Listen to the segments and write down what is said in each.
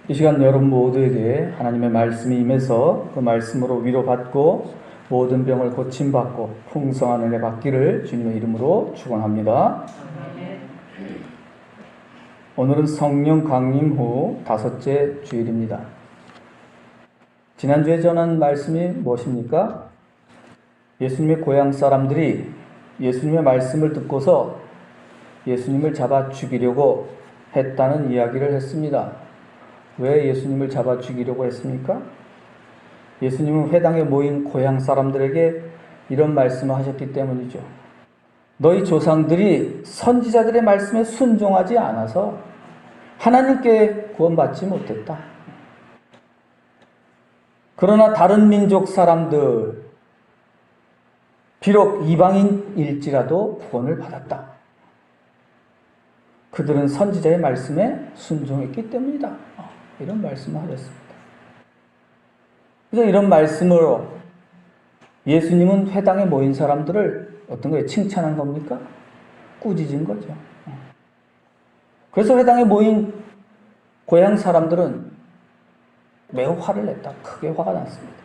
이 시간 여러분 모두에게 하나님의 말씀이 임해서 그 말씀으로 위로받고 모든 병을 고침받고 풍성한 은혜 받기를 주님의 이름으로 축원합니다. 오늘은 성령 강림 후 5째 주일입니다. 지난주에 전한 말씀이 무엇입니까? 예수님의 고향 사람들이 예수님의 말씀을 듣고서 예수님을 잡아 죽이려고 했다는 이야기를 했습니다. 왜 예수님을 잡아 죽이려고 했습니까? 예수님은 회당에 모인 고향 사람들에게 이런 말씀을 하셨기 때문이죠. 너희 조상들이 선지자들의 말씀에 순종하지 않아서 하나님께 구원받지 못했다. 그러나 다른 민족 사람들, 비록 이방인일지라도 구원을 받았다. 그들은 선지자의 말씀에 순종했기 때문이다. 이런 말씀을 하셨습니다. 그래서 이런 말씀으로 예수님은 회당에 모인 사람들을 어떤 거에 칭찬한 겁니까? 꾸짖은 거죠. 그래서 회당에 모인 고향 사람들은 매우 화를 냈다. 크게 화가 났습니다.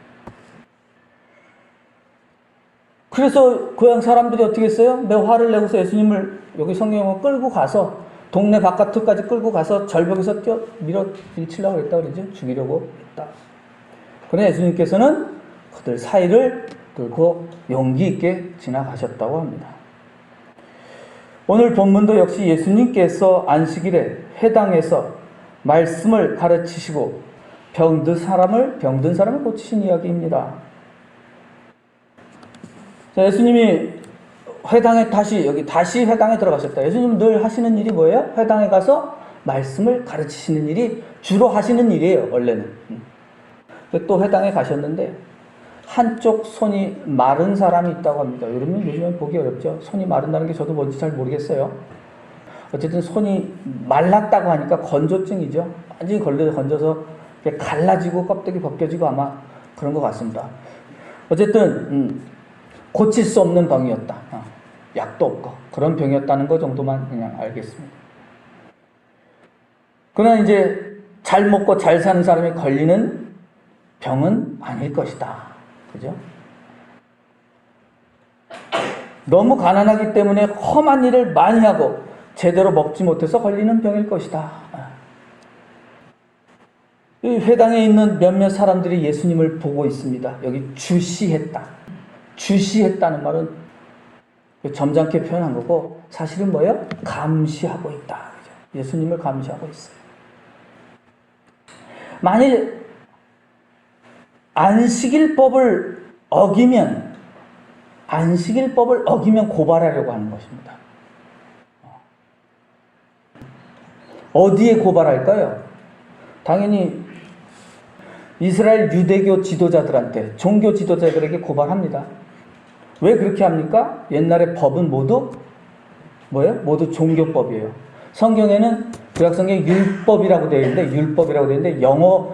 그래서 고향 사람들이 어떻게 했어요? 매우 화를 내고서 예수님을 여기 성경을 끌고 가서 동네 바깥까지 끌고 가서 절벽에서 밀치려고 했다 그러죠. 죽이려고 했다. 그러나 예수님께서는 그들 사이를 뚫고 용기 있게 지나가셨다고 합니다. 오늘 본문도 역시 예수님께서 안식일에 회당에서 말씀을 가르치시고 병든 사람을 고치신 이야기입니다. 자, 예수님이 회당에 다시 회당에 들어가셨다. 예수님 늘 하시는 일이 뭐예요? 회당에 가서 말씀을 가르치시는 일이 주로 하시는 일이에요, 원래는. 또 회당에 가셨는데 한쪽 손이 마른 사람이 있다고 합니다. 여러분 요즘엔 보기 어렵죠. 손이 마른다는 게 저도 뭔지 잘 모르겠어요. 어쨌든 손이 말랐다고 하니까 건조증이죠. 완전히 건져서 갈라지고 껍데기 벗겨지고 아마 그런 것 같습니다. 어쨌든 고칠 수 없는 병이었다. 약도 없고 그런 병이었다는 것 정도만 그냥 알겠습니다. 그러나 이제 잘 먹고 잘 사는 사람이 걸리는 병은 아닐 것이다. 그죠? 너무 가난하기 때문에 험한 일을 많이 하고 제대로 먹지 못해서 걸리는 병일 것이다. 이 회당에 있는 몇몇 사람들이 예수님을 보고 있습니다. 여기 주시했다. 주시했다는 말은 점잖게 표현한 거고 사실은 뭐예요? 감시하고 있다. 그죠? 예수님을 감시하고 있어요. 만일 안식일법을 어기면 고발하려고 하는 것입니다. 어디에 고발할까요? 당연히 이스라엘 유대교 지도자들한테, 종교 지도자들에게 고발합니다. 왜 그렇게 합니까? 옛날의 법은 모두 뭐예요? 모두 종교법이에요. 성경에는 구약성경에 율법이라고 되어 있는데 영어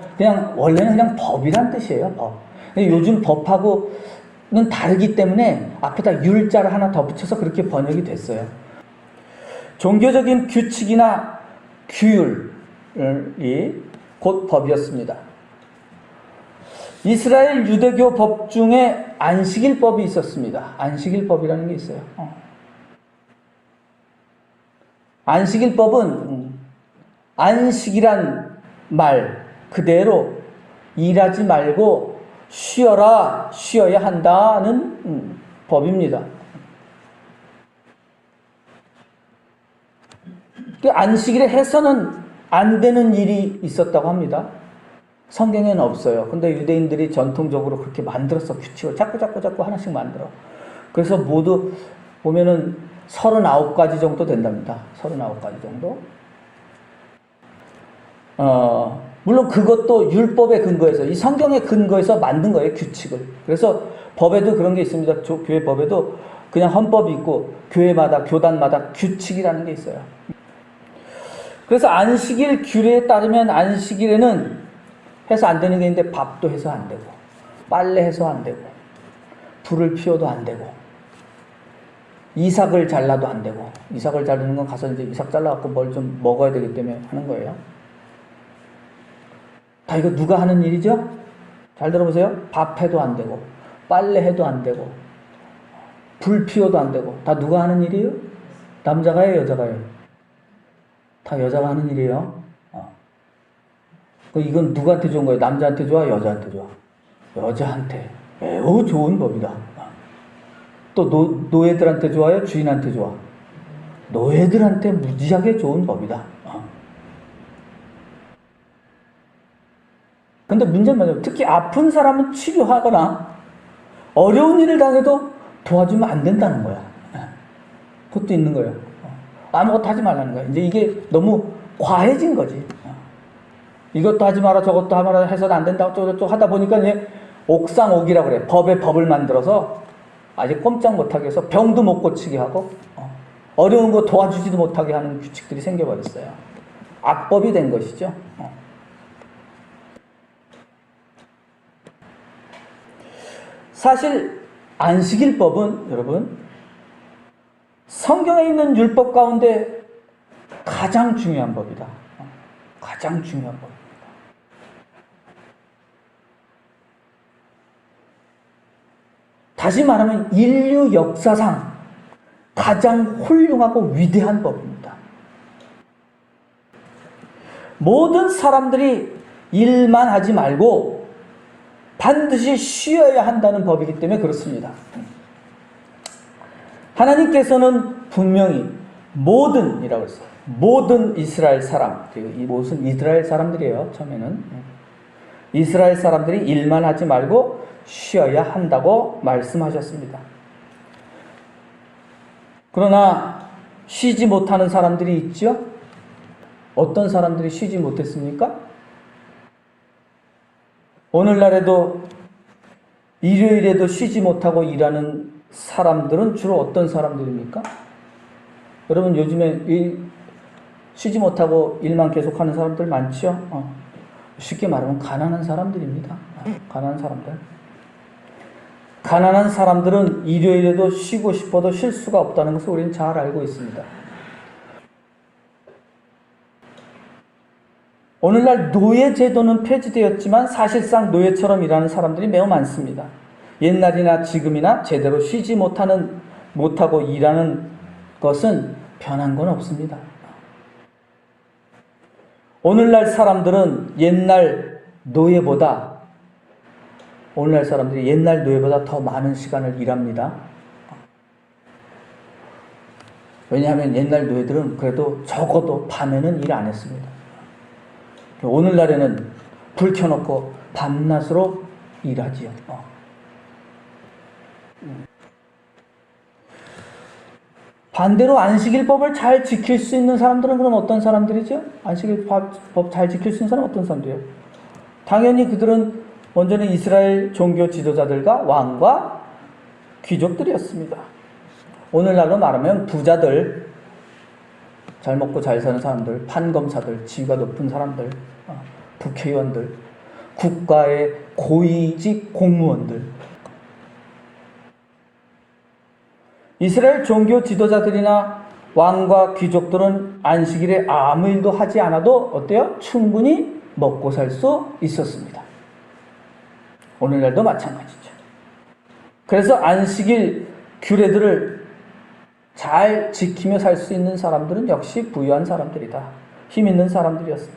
원래는 그냥 법이란 뜻이에요. 법. 근데 요즘 법하고는 다르기 때문에 앞에다 율자를 하나 더 붙여서 그렇게 번역이 됐어요. 종교적인 규칙이나 규율이 곧 법이었습니다. 이스라엘 유대교 법 중에 안식일법이 있었습니다. 안식일법이라는 게 있어요. 안식일법은 안식이란 말 그대로 일하지 말고 쉬어야 한다는 법입니다. 안식일에 해서는 안 되는 일이 있었다고 합니다. 성경에는 없어요. 근데 유대인들이 전통적으로 그렇게 만들었어. 규칙을 자꾸 하나씩 만들어. 그래서 모두 보면은 39가지 정도 된답니다. 39가지 정도. 물론 그것도 율법에 근거해서, 이 성경에 근거해서 만든 거예요, 규칙을. 그래서 법에도 그런 게 있습니다. 교회 법에도 그냥 헌법이 있고, 교단마다 규칙이라는 게 있어요. 그래서 안식일 규례에 따르면 안식일에는 해서 안 되는 게 있는데 밥도 해서 안 되고, 빨래 해서 안 되고, 불을 피워도 안 되고, 이삭을 잘라도 안 되고, 이삭을 자르는 건 가서 이제 이삭 잘라갖고 뭘 좀 먹어야 되기 때문에 하는 거예요. 다 이거 누가 하는 일이죠? 잘 들어보세요. 밥해도 안 되고, 빨래해도 안 되고, 불 피워도 안 되고, 다 누가 하는 일이에요? 남자가 해요, 여자가 해요? 다 여자가 하는 일이에요. 이건 누구한테 좋은 거예요? 남자한테 좋아? 여자한테 좋아? 여자한테 매우 좋은 법이다. 또 노예들한테 좋아요? 주인한테 좋아? 노예들한테 무지하게 좋은 법이다. 근데 문제는 뭐냐면 특히 아픈 사람은 치료하거나 어려운 일을 당해도 도와주면 안 된다는 거야. 그것도 있는 거예요. 아무것도 하지 말라는 거야. 이제 이게 너무 과해진 거지. 이것도 하지 마라 저것도 하라 해서는 안 된다고 어쩌고저쩌고 하다 보니까 이제 옥상옥이라고 그래. 법에 법을 만들어서 아직 꼼짝 못하게 해서 병도 못 고치게 하고 어려운 거 도와주지도 못하게 하는 규칙들이 생겨버렸어요. 악법이 된 것이죠. 사실 안식일법은 여러분 성경에 있는 율법 가운데 가장 중요한 법이다. 가장 중요한 법입니다. 다시 말하면 인류 역사상 가장 훌륭하고 위대한 법입니다. 모든 사람들이 일만 하지 말고 반드시 쉬어야 한다는 법이기 때문에 그렇습니다. 하나님께서는 분명히 모든이라고 했어요. 모든 이스라엘 사람, 이 모든 이스라엘 사람들이에요. 처음에는 이스라엘 사람들이 일만 하지 말고 쉬어야 한다고 말씀하셨습니다. 그러나 쉬지 못하는 사람들이 있죠. 어떤 사람들이 쉬지 못했습니까? 오늘날에도 일요일에도 쉬지 못하고 일하는 사람들은 주로 어떤 사람들입니까? 여러분 요즘에 쉬지 못하고 일만 계속하는 사람들 많죠? 쉽게 말하면 가난한 사람들입니다. 가난한 사람들. 가난한 사람들은 일요일에도 쉬고 싶어도 쉴 수가 없다는 것을 우리는 잘 알고 있습니다. 오늘날 노예 제도는 폐지되었지만 사실상 노예처럼 일하는 사람들이 매우 많습니다. 옛날이나 지금이나 제대로 쉬지 못하고 일하는 것은 변한 건 없습니다. 오늘날 사람들은 오늘날 사람들이 옛날 노예보다 더 많은 시간을 일합니다. 왜냐하면 옛날 노예들은 그래도 적어도 밤에는 일 안 했습니다. 오늘날에는 불 켜놓고 밤낮으로 일하지요. 반대로 안식일법을 잘 지킬 수 있는 사람들은 그럼 어떤 사람들이죠? 안식일법 잘 지킬 수 있는 사람은 어떤 사람들이에요? 당연히 그들은 먼저는 이스라엘 종교 지도자들과 왕과 귀족들이었습니다. 오늘날로 말하면 부자들, 잘 먹고 잘 사는 사람들, 판검사들, 지위가 높은 사람들, 국회의원들, 국가의 고위직 공무원들. 이스라엘 종교 지도자들이나 왕과 귀족들은 안식일에 아무 일도 하지 않아도 어때요? 충분히 먹고 살 수 있었습니다. 오늘날도 마찬가지죠. 그래서 안식일 규례들을 잘 지키며 살 수 있는 사람들은 역시 부유한 사람들이다. 힘 있는 사람들이었습니다.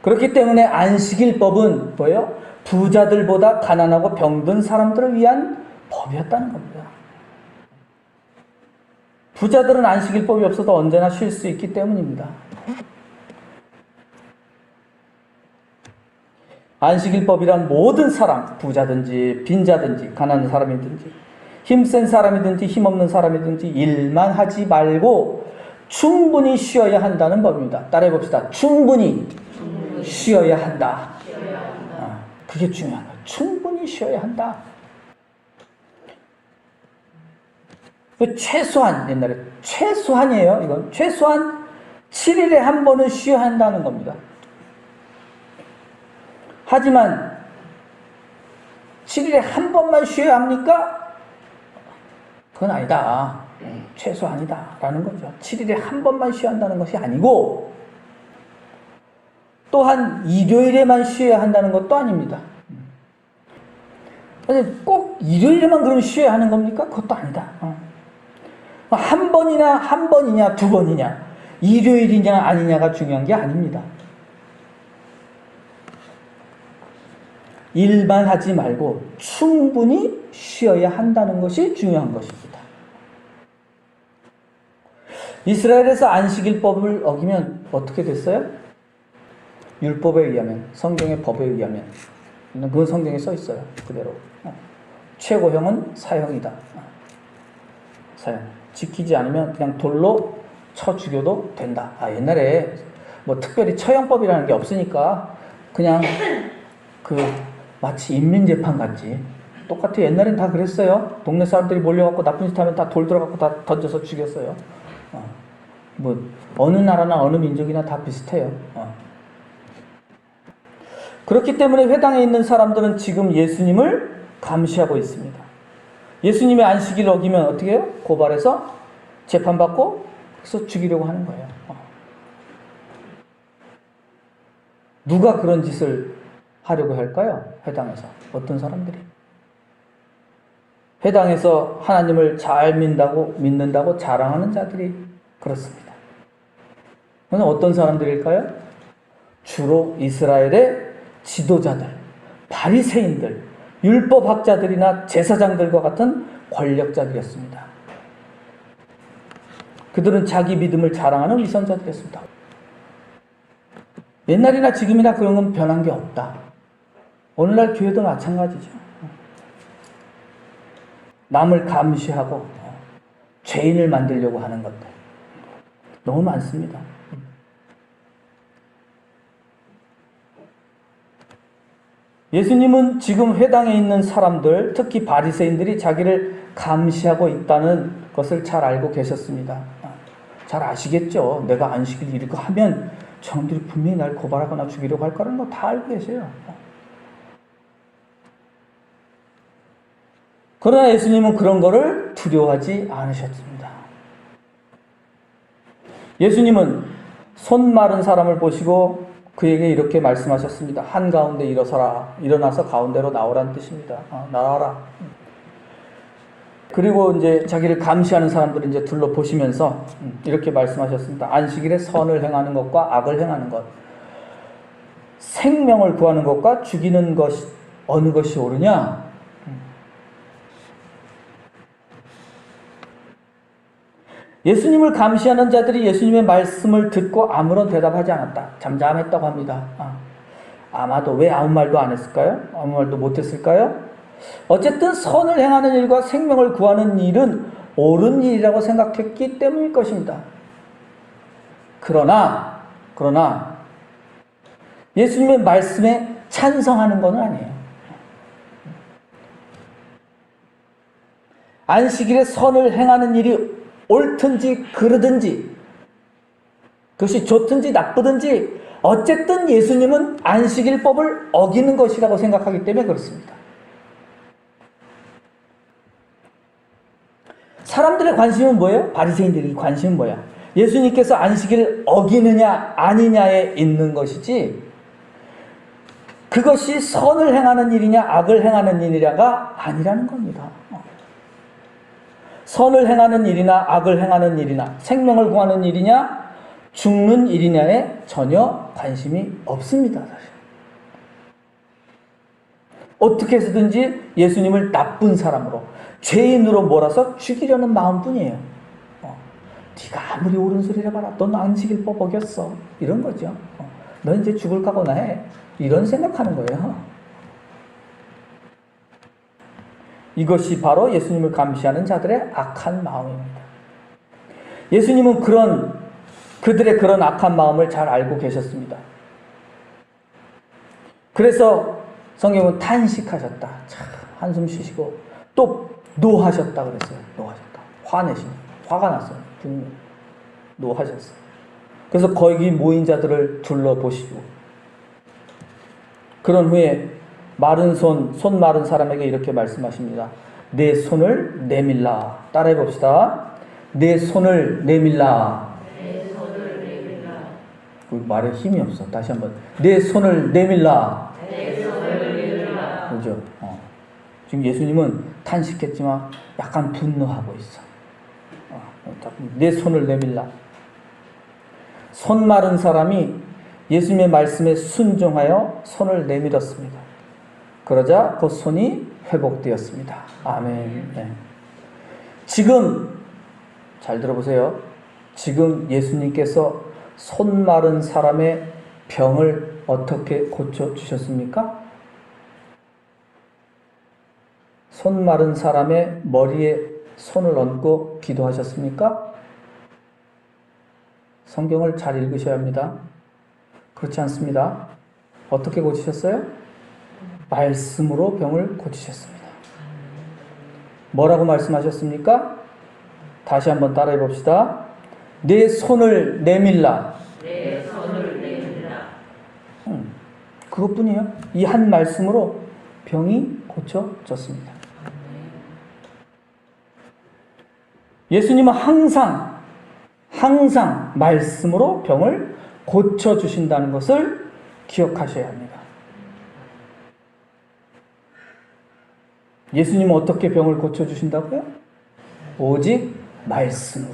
그렇기 때문에 안식일법은 뭐예요? 부자들보다 가난하고 병든 사람들을 위한 법이었다는 겁니다. 부자들은 안식일법이 없어도 언제나 쉴 수 있기 때문입니다. 안식일법이란 모든 사람, 부자든지 빈자든지 가난한 사람이든지 힘센 사람이든지 힘없는 사람이든지 일만 하지 말고 충분히 쉬어야 한다는 법입니다. 따라해 봅시다. 충분히 쉬어야 한다. 그게 중요한 거예요. 충분히 쉬어야 한다. 최소한, 옛날에 최소한이에요. 이건 최소한 7일에 한 번은 쉬어야 한다는 겁니다. 하지만 7일에 한 번만 쉬어야 합니까? 그건 아니다. 최소한이다 라는 거죠. 7일에 한 번만 쉬어야 한다는 것이 아니고 또한 일요일에만 쉬어야 한다는 것도 아닙니다. 아니, 꼭 일요일에만 그럼 쉬어야 하는 겁니까? 그것도 아니다. 한 번이냐, 두 번이냐, 일요일이냐 아니냐가 중요한 게 아닙니다. 일만 하지 말고 충분히 쉬어야 한다는 것이 중요한 것입니다. 이스라엘에서 안식일법을 어기면 어떻게 됐어요? 율법에 의하면, 성경의 법에 의하면, 그건 성경에 써 있어요. 그대로. 최고형은 사형이다. 사형. 지키지 않으면 그냥 돌로 쳐 죽여도 된다. 옛날에 뭐 특별히 처형법이라는 게 없으니까 그냥 마치 인민재판 같지. 똑같아. 옛날엔 다 그랬어요. 동네 사람들이 몰려갖고 나쁜 짓 하면 다 돌 들어갖고 다 던져서 죽였어요. 뭐 어느 나라나 어느 민족이나 다 비슷해요. 그렇기 때문에 회당에 있는 사람들은 지금 예수님을 감시하고 있습니다. 예수님의 안식일을 어기면 어떻게 해요? 고발해서 재판받고 그래서 죽이려고 하는 거예요. 누가 그런 짓을 하려고 할까요? 회당에서. 어떤 사람들이? 회당에서 하나님을 잘 믿는다고 자랑하는 자들이 그렇습니다. 그건 어떤 사람들일까요? 주로 이스라엘의 지도자들, 바리새인들, 율법학자들이나 제사장들과 같은 권력자들이었습니다. 그들은 자기 믿음을 자랑하는 위선자들이었습니다. 옛날이나 지금이나 그런 건 변한 게 없다. 오늘날 교회도 마찬가지죠. 남을 감시하고 죄인을 만들려고 하는 것들 너무 많습니다. 예수님은 지금 회당에 있는 사람들, 특히 바리새인들이 자기를 감시하고 있다는 것을 잘 알고 계셨습니다. 잘 아시겠죠? 내가 안식일 이렇게 하면 저놈들이 분명히 날 고발하거나 죽이려고 할 거라는 거 다 알고 계세요. 그러나 예수님은 그런 거를 두려워하지 않으셨습니다. 예수님은 손 마른 사람을 보시고 그에게 이렇게 말씀하셨습니다. 한가운데 일어서라. 일어나서 가운데로 나오라는 뜻입니다. 나와라. 그리고 이제 자기를 감시하는 사람들을 이제 둘러보시면서 이렇게 말씀하셨습니다. 안식일에 선을 행하는 것과 악을 행하는 것, 생명을 구하는 것과 죽이는 것, 어느 것이 옳으냐? 예수님을 감시하는 자들이 예수님의 말씀을 듣고 아무런 대답하지 않았다. 잠잠했다고 합니다. 아마도 왜 아무 말도 안 했을까요? 아무 말도 못했을까요? 어쨌든 선을 행하는 일과 생명을 구하는 일은 옳은 일이라고 생각했기 때문일 것입니다. 그러나 예수님의 말씀에 찬성하는 건 아니에요. 안식일에 선을 행하는 일이 옳든지 그르든지 그것이 좋든지 나쁘든지 어쨌든 예수님은 안식일법을 어기는 것이라고 생각하기 때문에 그렇습니다. 사람들의 관심은 뭐예요? 바리새인들의 관심은 뭐야? 예수님께서 안식일을 어기느냐 아니냐에 있는 것이지 그것이 선을 행하는 일이냐 악을 행하는 일이냐가 아니라는 겁니다. 선을 행하는 일이나 악을 행하는 일이나 생명을 구하는 일이냐 죽는 일이냐에 전혀 관심이 없습니다. 사실. 어떻게 해서든지 예수님을 나쁜 사람으로 죄인으로 몰아서 죽이려는 마음뿐이에요. 네가 아무리 옳은 소리를 해봐라. 넌 안식일법 어겼어. 이런 거죠. 넌 이제 죽을 각오나 해. 이런 생각하는 거예요. 이것이 바로 예수님을 감시하는 자들의 악한 마음입니다. 예수님은 그들의 그런 악한 마음을 잘 알고 계셨습니다. 그래서 성경은 탄식하셨다. 참 한숨 쉬시고 또 노하셨다 그랬어요. 노하셨다. 화가 났어요. 분명히 노하셨어요. 그래서 거기 모인 자들을 둘러보시고 그런 후에 손 마른 사람에게 이렇게 말씀하십니다. 내 손을 내밀라. 따라해 봅시다. 내 손을 내밀라. 그 말에 힘이 없어. 다시 한번. 내 손을 내밀라. 그죠? 지금 예수님은 탄식했지만 약간 분노하고 있어. 내 손을 내밀라. 손 마른 사람이 예수님의 말씀에 순종하여 손을 내밀었습니다. 그러자 그 손이 회복되었습니다. 아멘. 네. 지금 잘 들어보세요. 지금 예수님께서 손 마른 사람의 병을 어떻게 고쳐주셨습니까? 손 마른 사람의 머리에 손을 얹고 기도하셨습니까? 성경을 잘 읽으셔야 합니다. 그렇지 않습니다. 어떻게 고치셨어요? 말씀으로 병을 고치셨습니다. 뭐라고 말씀하셨습니까? 다시 한번 따라해 봅시다. 내 손을 내밀라. 내 손을 내밀라. 그것뿐이에요. 이 한 말씀으로 병이 고쳐졌습니다. 예수님은 항상 말씀으로 병을 고쳐주신다는 것을 기억하셔야 합니다. 예수님은 어떻게 병을 고쳐주신다고요? 오직 말씀으로.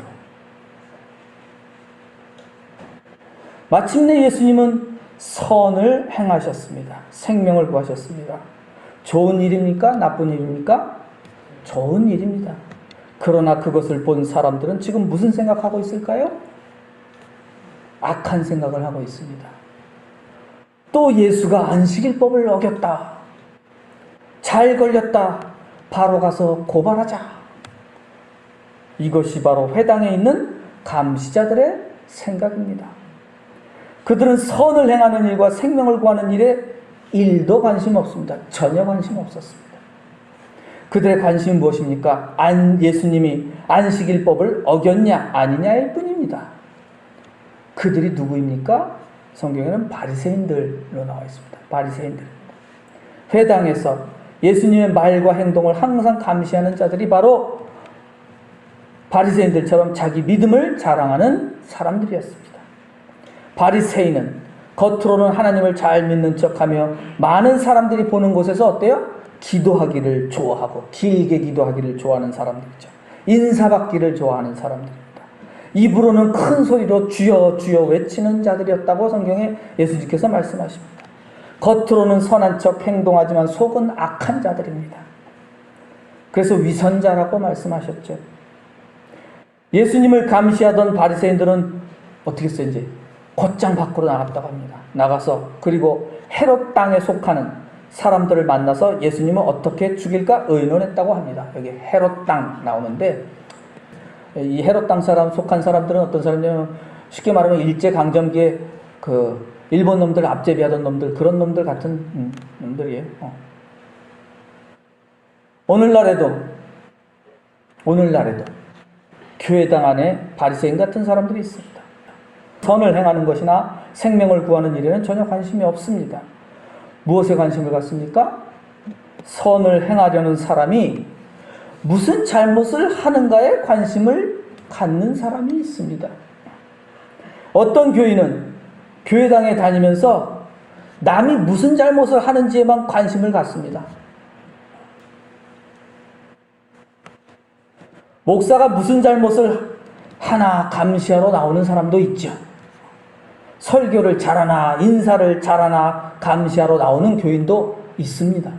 마침내 예수님은 선을 행하셨습니다. 생명을 구하셨습니다. 좋은 일입니까? 나쁜 일입니까? 좋은 일입니다. 그러나 그것을 본 사람들은 지금 무슨 생각하고 있을까요? 악한 생각을 하고 있습니다. 또 예수가 안식일법을 어겼다. 잘 걸렸다. 바로 가서 고발하자. 이것이 바로 회당에 있는 감시자들의 생각입니다. 그들은 선을 행하는 일과 생명을 구하는 일에 일도 관심 없습니다. 전혀 관심 없었습니다. 그들의 관심은 무엇입니까? 예수님이 안식일법을 어겼냐 아니냐일 뿐입니다. 그들이 누구입니까? 성경에는 바리새인들로 나와 있습니다. 바리새인들. 회당에서 예수님의 말과 행동을 항상 감시하는 자들이 바로 바리새인들처럼 자기 믿음을 자랑하는 사람들이었습니다. 바리새인은 겉으로는 하나님을 잘 믿는 척하며 많은 사람들이 보는 곳에서 어때요? 기도하기를 좋아하고 길게 기도하기를 좋아하는 사람들이죠. 인사받기를 좋아하는 사람들입니다. 입으로는 큰 소리로 주여 주여 외치는 자들이었다고 성경에 예수님께서 말씀하십니다. 겉으로는 선한 척 행동하지만 속은 악한 자들입니다. 그래서 위선자라고 말씀하셨죠. 예수님을 감시하던 바리새인들은 어떻게 했어요? 이제 곧장 밖으로 나갔다고 합니다. 나가서 그리고 헤롯 땅에 속하는 사람들을 만나서 예수님을 어떻게 죽일까 의논했다고 합니다. 여기 헤롯 땅 나오는데 이 헤롯 땅 속한 사람들은 어떤 사람이냐면 쉽게 말하면 일제강점기에 그 일본 놈들 앞제비하던 놈들 그런 놈들 같은 놈들이에요. 오늘날에도 교회당 안에 바리새인 같은 사람들이 있습니다. 선을 행하는 것이나 생명을 구하는 일에는 전혀 관심이 없습니다. 무엇에 관심을 갖습니까? 선을 행하려는 사람이 무슨 잘못을 하는가에 관심을 갖는 사람이 있습니다. 어떤 교인은 교회당에 다니면서 남이 무슨 잘못을 하는지에만 관심을 갖습니다. 목사가 무슨 잘못을 하나 감시하러 나오는 사람도 있죠. 설교를 잘하나 인사를 잘하나 감시하러 나오는 교인도 있습니다.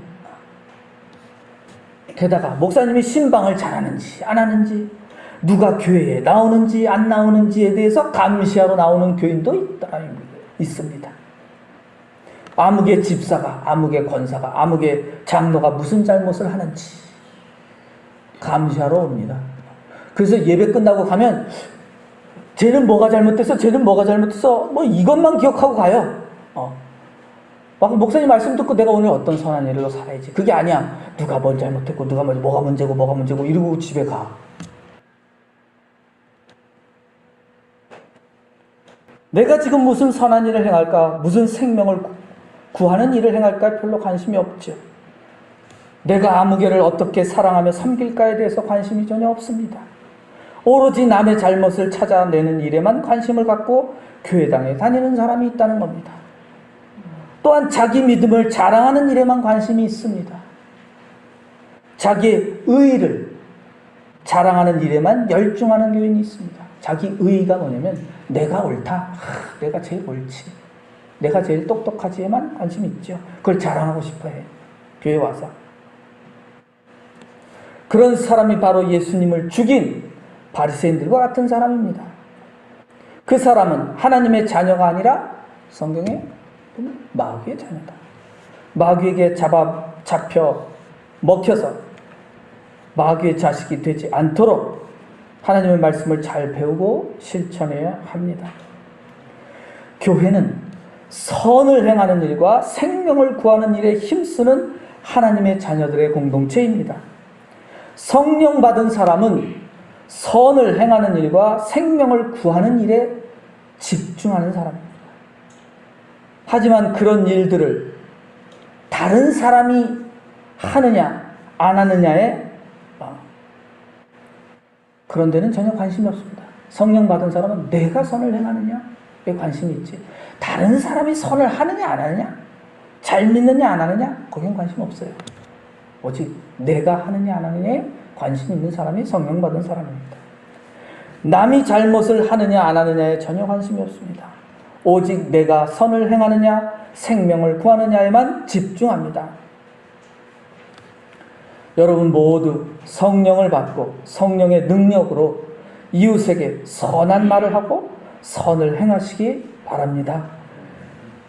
게다가 목사님이 신방을 잘하는지 안 하는지 누가 교회에 나오는지 안 나오는지에 대해서 감시하러 나오는 교인도 있습니다. 아무개 집사가 아무개 권사가 아무개 장로가 무슨 잘못을 하는지 감시하러 옵니다. 그래서 예배 끝나고 가면 쟤는 뭐가 잘못됐어? 쟤는 뭐가 잘못됐어? 뭐 이것만 기억하고 가요. 막 목사님 말씀 듣고 내가 오늘 어떤 선한 일로 살아야지. 그게 아니야. 누가 뭘 잘못했고 누가 뭐가 문제고 이러고 집에 가. 내가 지금 무슨 선한 일을 행할까? 무슨 생명을 구하는 일을 행할까? 별로 관심이 없죠. 내가 아무개를 어떻게 사랑하며 섬길까에 대해서 관심이 전혀 없습니다. 오로지 남의 잘못을 찾아내는 일에만 관심을 갖고 교회당에 다니는 사람이 있다는 겁니다. 또한 자기 믿음을 자랑하는 일에만 관심이 있습니다. 자기의 의의를 자랑하는 일에만 열중하는 교인이 있습니다. 자기 의의가 뭐냐면 내가 옳다, 내가 제일 옳지, 내가 제일 똑똑하지에만 관심이 있죠. 그걸 자랑하고 싶어해, 교회 와서. 그런 사람이 바로 예수님을 죽인 바리새인들과 같은 사람입니다. 그 사람은 하나님의 자녀가 아니라 성경에 보면 마귀의 자녀다. 마귀에게 잡혀 먹혀서 마귀의 자식이 되지 않도록 하나님의 말씀을 잘 배우고 실천해야 합니다. 교회는 선을 행하는 일과 생명을 구하는 일에 힘쓰는 하나님의 자녀들의 공동체입니다. 성령 받은 사람은 선을 행하는 일과 생명을 구하는 일에 집중하는 사람입니다. 하지만 그런 일들을 다른 사람이 하느냐 안 하느냐에 그런 데는 전혀 관심이 없습니다. 성령 받은 사람은 내가 선을 행하느냐에 관심이 있지, 다른 사람이 선을 하느냐 안 하느냐, 잘 믿느냐 안 하느냐, 거긴 관심 없어요. 오직 내가 하느냐 안 하느냐에 관심 있는 사람이 성령 받은 사람입니다. 남이 잘못을 하느냐 안 하느냐에 전혀 관심이 없습니다. 오직 내가 선을 행하느냐 생명을 구하느냐에만 집중합니다. 여러분 모두 성령을 받고 성령의 능력으로 이웃에게 선한 말을 하고 선을 행하시기 바랍니다.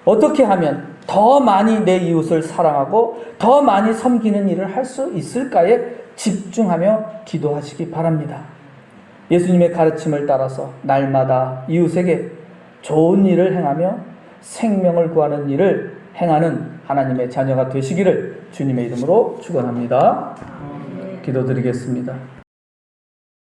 어떻게 하면 더 많이 내 이웃을 사랑하고 더 많이 섬기는 일을 할 수 있을까에 집중하며 기도하시기 바랍니다. 예수님의 가르침을 따라서 날마다 이웃에게 좋은 일을 행하며 생명을 구하는 일을 행하는 하나님의 자녀가 되시기를 주님의 이름으로 축원합니다. 기도드리겠습니다.